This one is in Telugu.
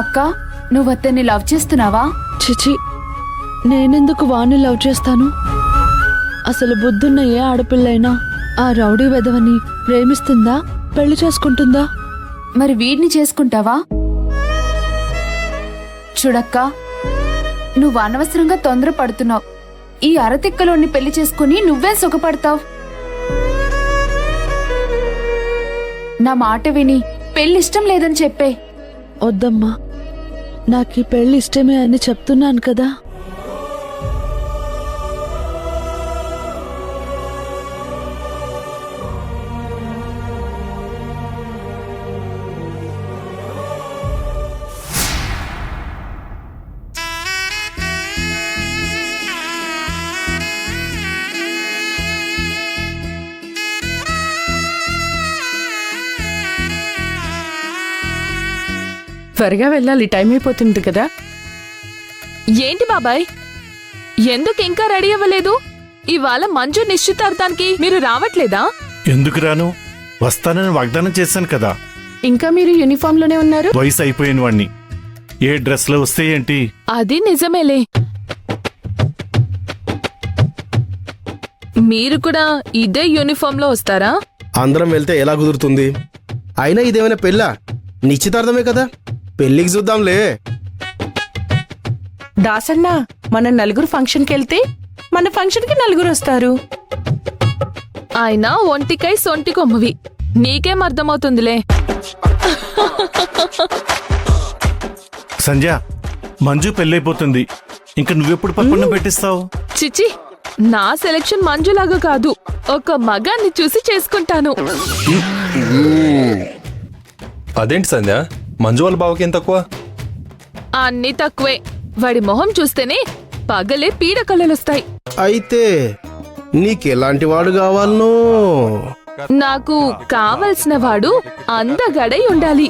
అక్క, నువ్వు అతన్ని లవ్ చేస్తున్నావా? చిచి, నేనెందుకు వాణ్ణి లవ్ చేస్తాను? అసలు బుద్ధున్న ఏ ఆడపిల్లైనా ఆ రౌడీ వెధవని ప్రేమిస్తుందా, పెళ్లి చేసుకుంటుందా? మరి వీడిని చేసుకుంటావా? చూడక్క, నువ్వు అనవసరంగా తొందరపడుతున్నావు. ఈ అరతిక్కలోని పెళ్లి చేసుకుని నువ్వే సుఖపడతావు. నా మాట విని పెళ్లిష్టం లేదని చెప్పే. వద్దమ్మా, నాకీ పెళ్లి ఇష్టమే అని చెప్తున్నాను కదా. త్వరగా వెళ్ళాలి, టైం అయిపోతుంది కదా. ఏంటి బాబాయ్, ఎందుకు ఇంకా రెడీ అవ్వలేదు? ఇవాళ మంజు నిశ్చితార్థానికి మీరు రావట్లేదా? ఎందుకు రాను? వస్తానని వాగ్దానం చేశాను కదా. ఇంకా మీరు యూనిఫామ్ లోనే ఉన్నారు. వయసు అయిపోయిన వాణ్ణి. ఏ డ్రెస్ లో వస్తే ఏంటి? అది నిజమేలే. మీరు కూడా ఇదే యూనిఫామ్ లో వస్తారా? అందరం వెళ్తే ఎలా కుదురుతుంది? అయినా ఇదేమైనా పెళ్ళా? నిశ్చితార్థమే కదా, పెళ్లికి చూద్దాంలే. దాసన్న, మన నలుగురు ఫంక్షన్కి వెళ్తే మన ఫంక్షన్కి నలుగురు వస్తారు. ఆయన ఒంటికై సొంటి కొమ్మవి, నీకేం అర్థమవుతుందిలే. సంధ్య, మంజు పెళ్ళైపోతుంది. ఇంక నువ్వెప్పుడు పక్కన పెట్టిస్తావు? చిచి, నా సెలక్షన్ మంజులాగా కాదు, ఒక మగాన్ని చూసి చేసుకుంటాను. అదేంటి సంధ్య, మంజు వాళ్ళ బావకి ఏం తక్కువ? అన్నీ తక్కువే. వాడి మొహం చూస్తేనే పగలే పీడ కళ్ళొస్తాయి. అయితే నీకెలాంటి వాడు కావాలనో? నాకు కావలసిన వాడు అందగడై ఉండాలి.